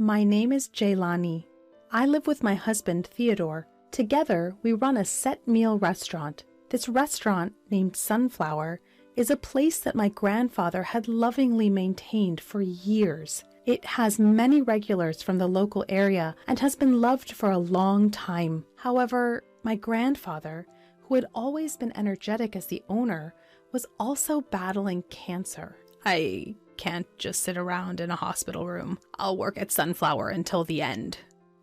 My name is Jaylani. I live with my husband, Theodore. Together, we run a set meal restaurant. This restaurant, named Sunflower, is a place that my grandfather had lovingly maintained for years. It has many regulars from the local area and has been loved for a long time. However, my grandfather, who had always been energetic as the owner, was also battling cancer. I can't just sit around in a hospital room. I'll work at Sunflower until the end.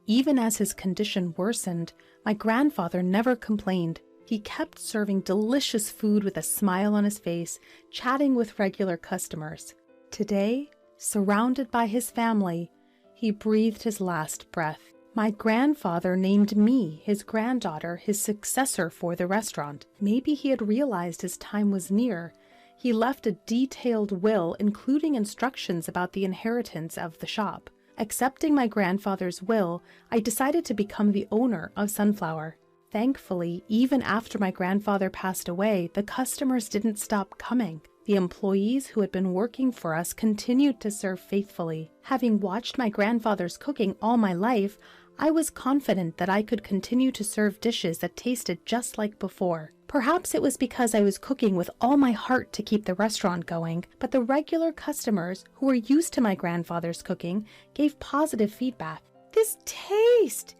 Even as his condition worsened, my grandfather never complained. He kept serving delicious food with a smile on his face, chatting with regular customers. Today, surrounded by his family, he breathed his last breath. My grandfather named me, his granddaughter, his successor for the restaurant. Maybe he had realized his time was near. He left a detailed will, including instructions about the inheritance of the shop. Accepting my grandfather's will, I decided to become the owner of Sunflower. Thankfully, even after my grandfather passed away, the customers didn't stop coming. The employees who had been working for us continued to serve faithfully. Having watched my grandfather's cooking all my life, I was confident that I could continue to serve dishes that tasted just like before. Perhaps it was because I was cooking with all my heart to keep the restaurant going, but the regular customers who were used to my grandfather's cooking gave positive feedback. This taste!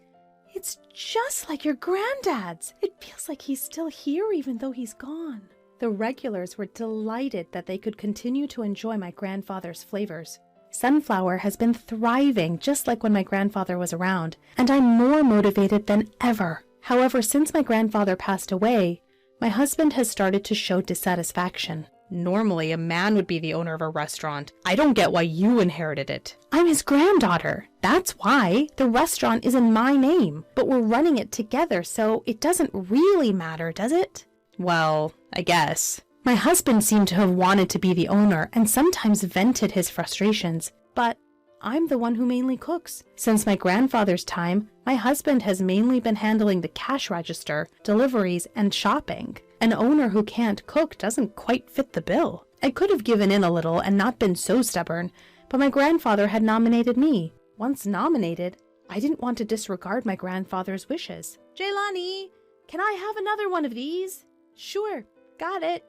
It's just like your granddad's. It feels like he's still here even though he's gone. The regulars were delighted that they could continue to enjoy my grandfather's flavors. Sunflower has been thriving just like when my grandfather was around, and I'm more motivated than ever. However, since my grandfather passed away, my husband has started to show dissatisfaction. Normally, a man would be the owner of a restaurant. I don't get why you inherited it. I'm his granddaughter. That's why. The restaurant is in my name, but we're running it together, so it doesn't really matter, does it? Well, I guess. My husband seemed to have wanted to be the owner and sometimes vented his frustrations, but I'm the one who mainly cooks. Since my grandfather's time, my husband has mainly been handling the cash register, deliveries, and shopping. An owner who can't cook doesn't quite fit the bill. I could have given in a little and not been so stubborn, but my grandfather had nominated me. Once nominated, I didn't want to disregard my grandfather's wishes. Jaylani, can I have another one of these? Sure, got it.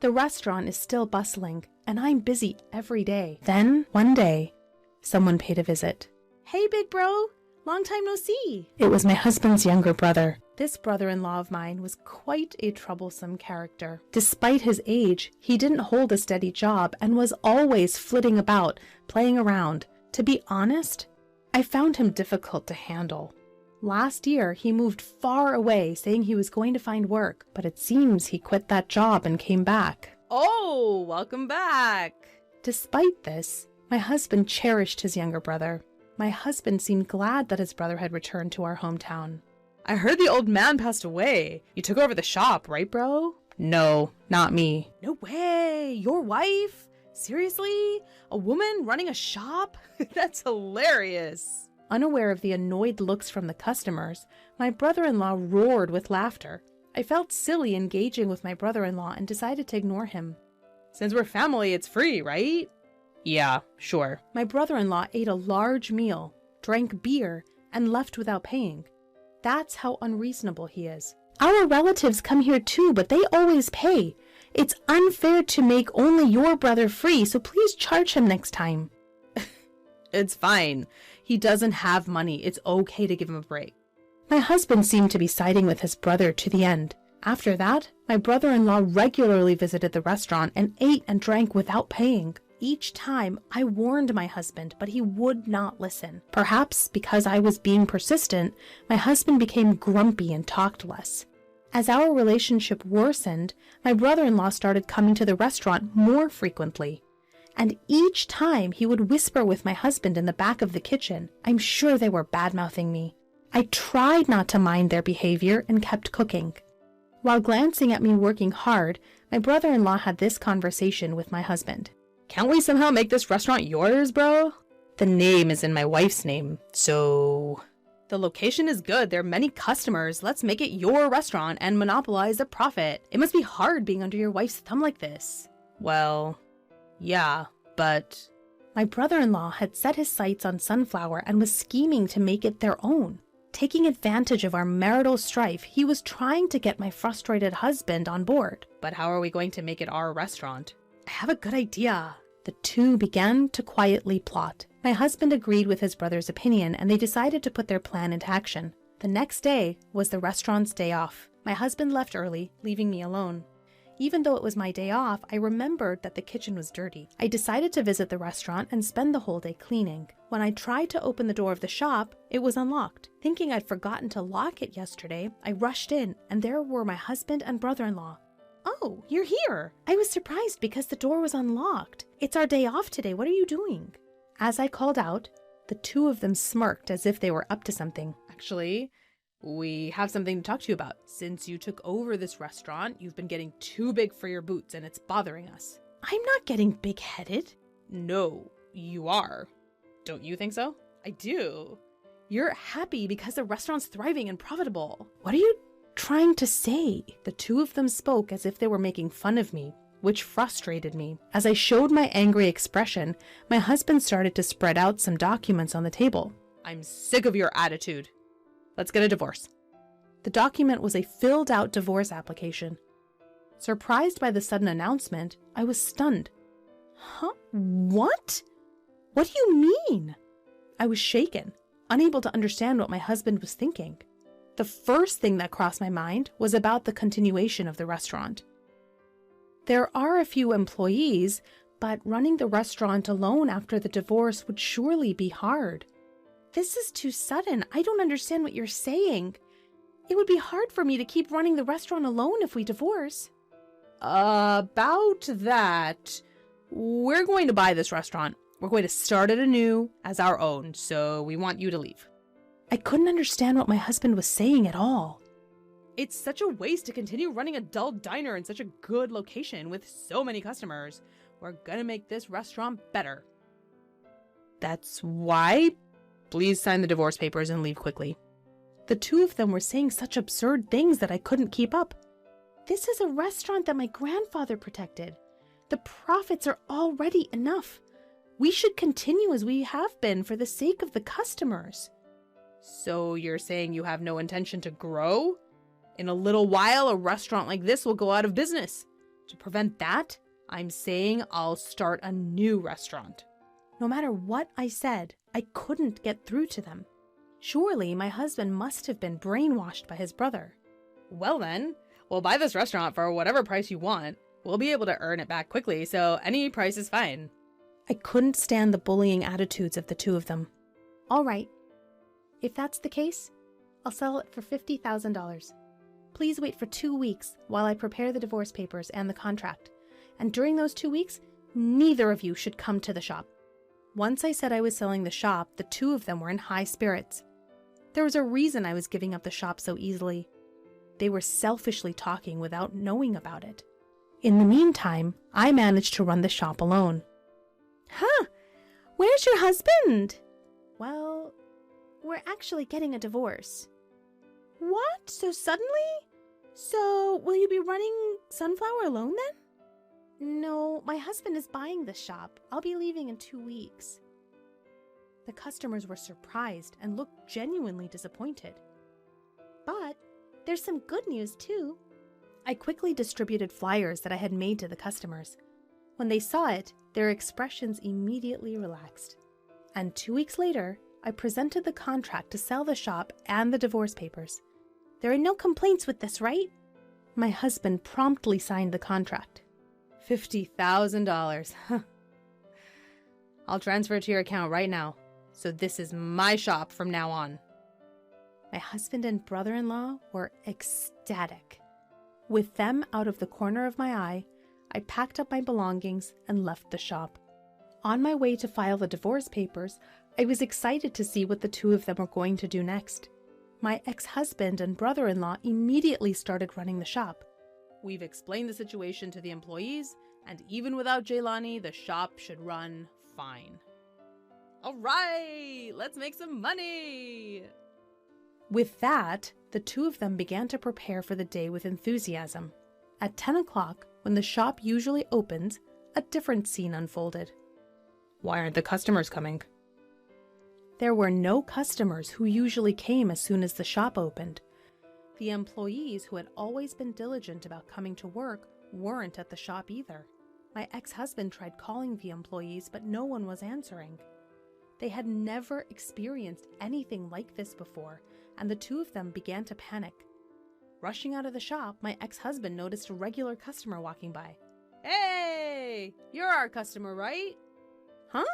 The restaurant is still bustling, and I'm busy every day. Then, one day, someone paid a visit. Hey, big bro. Long time no see. It was my husband's younger brother. This brother-in-law of mine was quite a troublesome character. Despite his age, he didn't hold a steady job and was always flitting about, playing around. To be honest, I found him difficult to handle. Last year, he moved far away, saying he was going to find work, but it seems he quit that job and came back. Oh, welcome back. Despite this, my husband cherished his younger brother. My husband seemed glad that his brother had returned to our hometown. I heard the old man passed away. You took over the shop, right, bro? No, not me. No way! Your wife? Seriously? A woman running a shop? That's hilarious. Unaware of the annoyed looks from the customers, my brother-in-law roared with laughter. I felt silly engaging with my brother-in-law and decided to ignore him. Since we're family, it's free, right? Yeah, sure. My brother-in-law ate a large meal, drank beer, and left without paying. That's how unreasonable he is. Our relatives come here too, but they always pay. It's unfair to make only your brother free, so please charge him next time. It's fine. He doesn't have money. It's okay to give him a break. My husband seemed to be siding with his brother to the end. After that, my brother-in-law regularly visited the restaurant and ate and drank without paying. Each time, I warned my husband, but he would not listen. Perhaps because I was being persistent, my husband became grumpy and talked less. As our relationship worsened, my brother-in-law started coming to the restaurant more frequently. And each time he would whisper with my husband in the back of the kitchen. I'm sure they were bad-mouthing me. I tried not to mind their behavior and kept cooking. While glancing at me working hard, my brother-in-law had this conversation with my husband. Can't we somehow make this restaurant yours, bro? The name is in my wife's name, so... The location is good. There are many customers. Let's make it your restaurant and monopolize the profit. It must be hard being under your wife's thumb like this. Well... yeah, but My brother-in-law had set his sights on Sunflower and was scheming to make it their own. Taking advantage of our marital strife, he was trying to get my frustrated husband on board. But how are we going to make it our restaurant? I have a good idea. The two began to quietly plot. My husband agreed with his brother's opinion, and they decided to put their plan into action. The next day was the restaurant's day off. My husband left early, leaving me alone. Even though it was my day off, I remembered that the kitchen was dirty. I decided to visit the restaurant and spend the whole day cleaning. When I tried to open the door of the shop, it was unlocked. Thinking I'd forgotten to lock it yesterday, I rushed in, and there were my husband and brother-in-law. "Oh, you're here!" I was surprised because the door was unlocked. "It's our day off today. What are you doing?" As I called out, the two of them smirked as if they were up to something. Actually, we have something to talk to you about. Since you took over this restaurant, you've been getting too big for your boots and it's bothering us. I'm not getting big-headed. No, you are. Don't you think so? I do. You're happy because the restaurant's thriving and profitable. What are you trying to say? The two of them spoke as if they were making fun of me, which frustrated me. As I showed my angry expression, my husband started to spread out some documents on the table. I'm sick of your attitude. Let's get a divorce. The document was a filled-out divorce application. Surprised by the sudden announcement, I was stunned. Huh? What? What do you mean? I was shaken, unable to understand what my husband was thinking. The first thing that crossed my mind was about the continuation of the restaurant. There are a few employees, but running the restaurant alone after the divorce would surely be hard. This is too sudden. I don't understand what you're saying. It would be hard for me to keep running the restaurant alone if we divorce. About that, we're going to buy this restaurant. We're going to start it anew as our own, so we want you to leave. I couldn't understand what my husband was saying at all. It's such a waste to continue running a dull diner in such a good location with so many customers. We're gonna make this restaurant better. That's why? Please sign the divorce papers and leave quickly. The two of them were saying such absurd things that I couldn't keep up. This is a restaurant that my grandfather protected. The profits are already enough. We should continue as we have been for the sake of the customers. So you're saying you have no intention to grow? In a little while, a restaurant like this will go out of business. To prevent that, I'm saying I'll start a new restaurant. No matter what I said, I couldn't get through to them. Surely my husband must have been brainwashed by his brother. Well then, we'll buy this restaurant for whatever price you want. We'll be able to earn it back quickly, so any price is fine. I couldn't stand the bullying attitudes of the two of them. All right. If that's the case, I'll sell it for $50,000. Please wait for 2 weeks while I prepare the divorce papers and the contract. And during those 2 weeks, neither of you should come to the shop. Once I said I was selling the shop, the two of them were in high spirits. There was a reason I was giving up the shop so easily. They were selfishly talking without knowing about it. In the meantime, I managed to run the shop alone. Huh? Where's your husband? Well, we're actually getting a divorce. What? So suddenly? So, will you be running Sunflower alone then? No, my husband is buying the shop. I'll be leaving in 2 weeks. The customers were surprised and looked genuinely disappointed. But there's some good news too. I quickly distributed flyers that I had made to the customers. When they saw it, their expressions immediately relaxed. And 2 weeks later, I presented the contract to sell the shop and the divorce papers. There are no complaints with this, right? My husband promptly signed the contract. $50,000. I'll transfer it to your account right now. So this is my shop from now on. My husband and brother-in-law were ecstatic. With them out of the corner of my eye, I packed up my belongings and left the shop. On my way to file the divorce papers, I was excited to see what the two of them were going to do next. My ex-husband and brother-in-law immediately started running the shop. We've explained the situation to the employees, and even without Jaylani, the shop should run fine. All right, let's make some money. With that, the two of them began to prepare for the day with enthusiasm. At 10 o'clock, when the shop usually opens, a different scene unfolded. Why aren't the customers coming? There were no customers who usually came as soon as the shop opened. The employees who had always been diligent about coming to work weren't at the shop either. My ex-husband tried calling the employees, but no one was answering. They had never experienced anything like this before, and the two of them began to panic. Rushing out of the shop, my ex-husband noticed a regular customer walking by. Hey, you're our customer, right? Huh?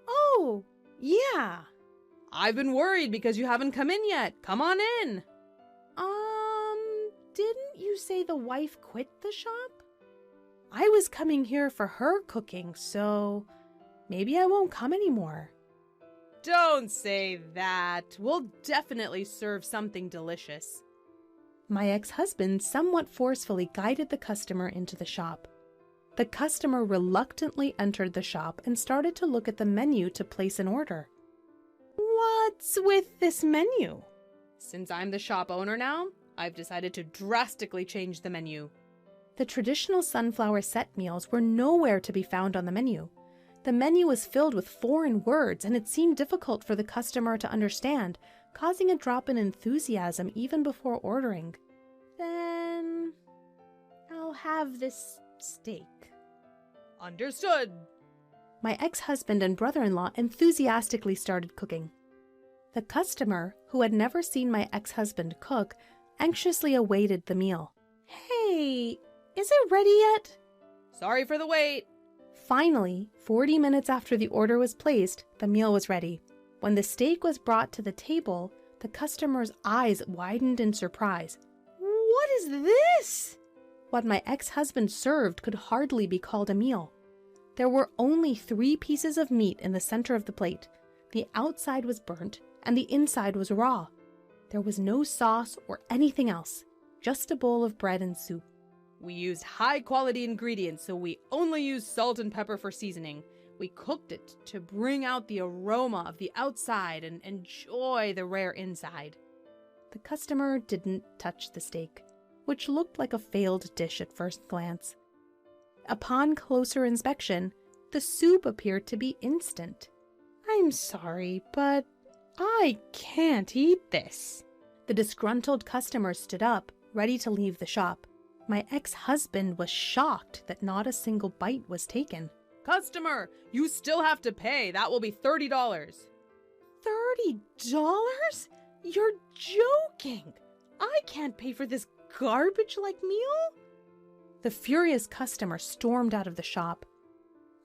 Oh, yeah. I've been worried because you haven't come in yet. Come on in. Didn't you say the wife quit the shop? I was coming here for her cooking, so maybe I won't come anymore. Don't say that. We'll definitely serve something delicious. My ex-husband somewhat forcefully guided the customer into the shop. The customer reluctantly entered the shop and started to look at the menu to place an order. What's with this menu? Since I'm the shop owner now, I've decided to drastically change the menu. The traditional sunflower set meals were nowhere to be found on the menu. The menu was filled with foreign words, and it seemed difficult for the customer to understand, causing a drop in enthusiasm even before ordering. Then I'll have this steak. Understood. My ex-husband and brother-in-law enthusiastically started cooking. The customer, who had never seen my ex-husband cook, anxiously awaited the meal. Hey, is it ready yet? Sorry for the wait. Finally, 40 minutes after the order was placed, the meal was ready. When the steak was brought to the table, the customer's eyes widened in surprise. What is this? What my ex-husband served could hardly be called a meal. There were only 3 pieces of meat in the center of the plate. The outside was burnt, and the inside was raw. There was no sauce or anything else, just a bowl of bread and soup. We used high-quality ingredients, so we only used salt and pepper for seasoning. We cooked it to bring out the aroma of the outside and enjoy the rare inside. The customer didn't touch the steak, which looked like a failed dish at first glance. Upon closer inspection, the soup appeared to be instant. I'm sorry, but I can't eat this. The disgruntled customer stood up, ready to leave the shop. My ex-husband was shocked that not a single bite was taken. Customer, you still have to pay. That will be $30. $30? You're joking! I can't pay for this garbage-like meal? The furious customer stormed out of the shop.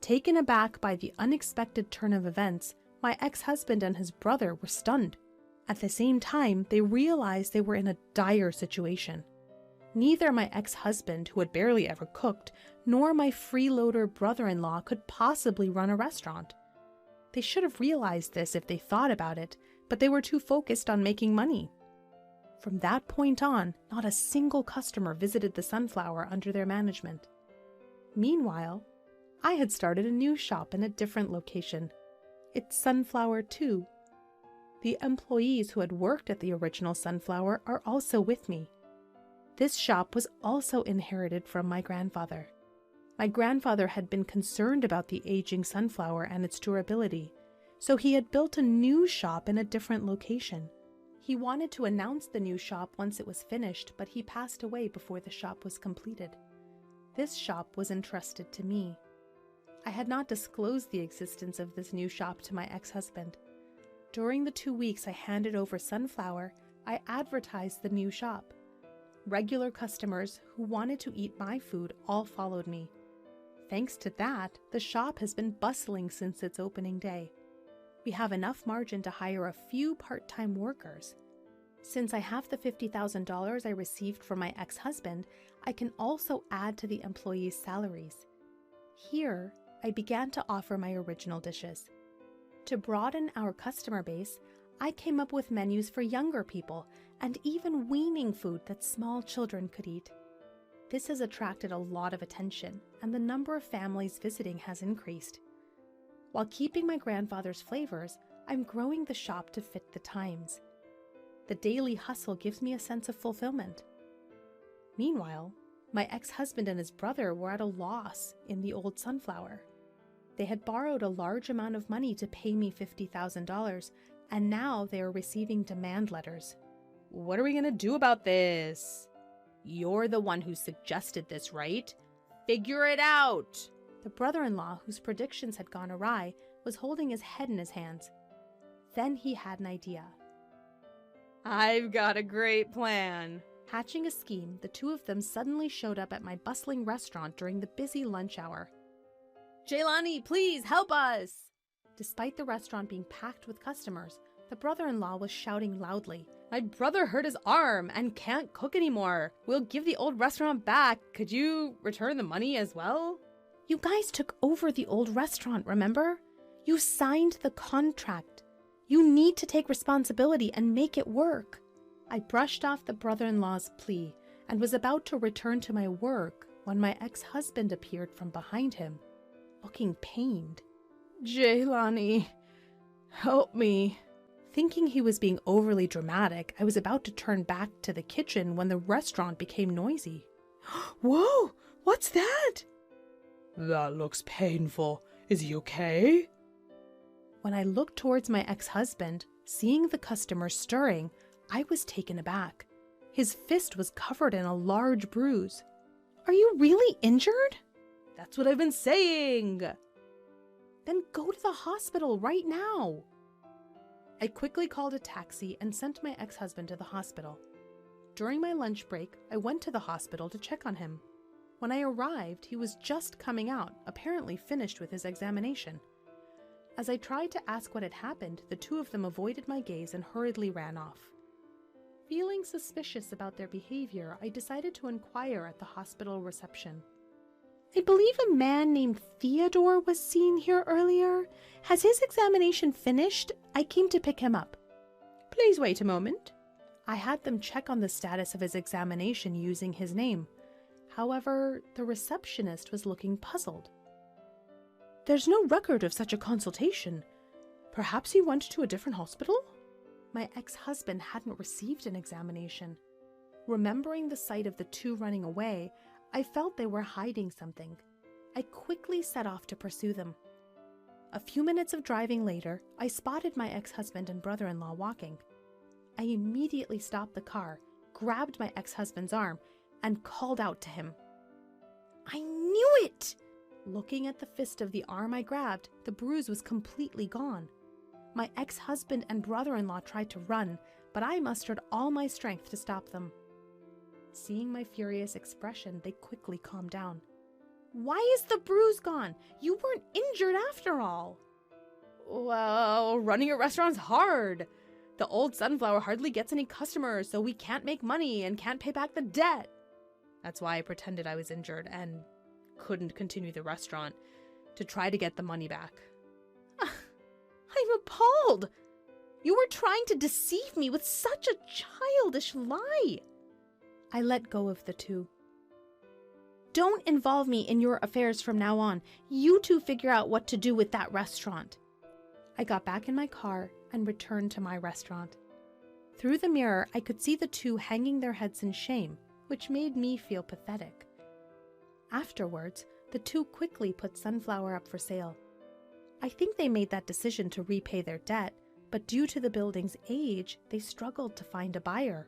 Taken aback by the unexpected turn of events, my ex-husband and his brother were stunned. At the same time, they realized they were in a dire situation. Neither my ex-husband, who had barely ever cooked, nor my freeloader brother-in-law could possibly run a restaurant. They should have realized this if they thought about it, but they were too focused on making money. From that point on, not a single customer visited the Sunflower under their management. Meanwhile, I had started a new shop in a different location. It's Sunflower 2. The employees who had worked at the original Sunflower are also with me. This shop was also inherited from my grandfather. My grandfather had been concerned about the aging Sunflower and its durability, so he had built a new shop in a different location. He wanted to announce the new shop once it was finished, but he passed away before the shop was completed. This shop was entrusted to me. I had not disclosed the existence of this new shop to my ex-husband. During the 2 weeks I handed over Sunflower, I advertised the new shop. Regular customers who wanted to eat my food all followed me. Thanks to that, the shop has been bustling since its opening day. We have enough margin to hire a few part-time workers. Since I have the $50,000 I received from my ex-husband, I can also add to the employees' salaries. Here, I began to offer my original dishes. To broaden our customer base, I came up with menus for younger people and even weaning food that small children could eat. This has attracted a lot of attention, and the number of families visiting has increased. While keeping my grandfather's flavors, I'm growing the shop to fit the times. The daily hustle gives me a sense of fulfillment. Meanwhile, my ex-husband and his brother were at a loss in the old Sunflower. They had borrowed a large amount of money to pay me $50,000, and now they are receiving demand letters. What are we gonna do about this? You're the one who suggested this, right? Figure it out! The brother-in-law, whose predictions had gone awry, was holding his head in his hands. Then he had an idea. I've got a great plan. Hatching a scheme, the two of them suddenly showed up at my bustling restaurant during the busy lunch hour. Jaylani, please help us! Despite the restaurant being packed with customers, the brother-in-law was shouting loudly. My brother hurt his arm and can't cook anymore. We'll give the old restaurant back. Could you return the money as well? You guys took over the old restaurant, remember? You signed the contract. You need to take responsibility and make it work. I brushed off the brother-in-law's plea and was about to return to my work when my ex-husband appeared from behind him, looking pained. Jaylani, help me. Thinking he was being overly dramatic, I was about to turn back to the kitchen when the restaurant became noisy. Whoa, what's that? That looks painful. Is he okay? When I looked towards my ex-husband, seeing the customers stirring, I was taken aback. His fist was covered in a large bruise. Are you really injured? That's what I've been saying. Then go to the hospital right now. I quickly called a taxi and sent my ex-husband to the hospital. During my lunch break, I went to the hospital to check on him. When I arrived, he was just coming out, apparently finished with his examination. As I tried to ask what had happened, the two of them avoided my gaze and hurriedly ran off. Feeling suspicious about their behavior, I decided to inquire at the hospital reception. I believe a man named Theodore was seen here earlier. Has his examination finished? I came to pick him up. Please wait a moment. I had them check on the status of his examination using his name. However, the receptionist was looking puzzled. There's no record of such a consultation. Perhaps he went to a different hospital? My ex-husband hadn't received an examination. Remembering the sight of the two running away, I felt they were hiding something. I quickly set off to pursue them. A few minutes of driving later, I spotted my ex-husband and brother-in-law walking. I immediately stopped the car, grabbed my ex-husband's arm, and called out to him. I knew it! Looking at the fist of the arm I grabbed, the bruise was completely gone. My ex-husband and brother-in-law tried to run, but I mustered all my strength to stop them. Seeing my furious expression, they quickly calmed down. Why is the bruise gone? You weren't injured after all. Well, running a restaurant's hard. The old Sunflower hardly gets any customers, so we can't make money and can't pay back the debt. That's why I pretended I was injured and couldn't continue the restaurant to try to get the money back. I'm appalled. You were trying to deceive me with such a childish lie. I let go of the two. Don't involve me in your affairs from now on. You two figure out what to do with that restaurant. I got back in my car and returned to my restaurant. Through the mirror, I could see the two hanging their heads in shame, which made me feel pathetic. Afterwards, the two quickly put Sunflower up for sale. I think they made that decision to repay their debt, but due to the building's age, they struggled to find a buyer.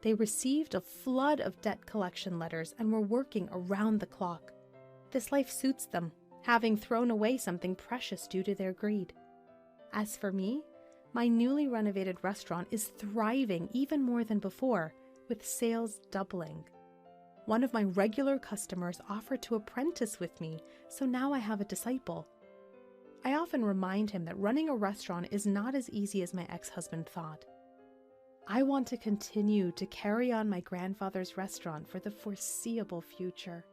They received a flood of debt collection letters and were working around the clock. This life suits them, having thrown away something precious due to their greed. As for me, my newly renovated restaurant is thriving even more than before, with sales doubling. One of my regular customers offered to apprentice with me, so now I have a disciple. I often remind him that running a restaurant is not as easy as my ex-husband thought. I want to continue to carry on my grandfather's restaurant for the foreseeable future.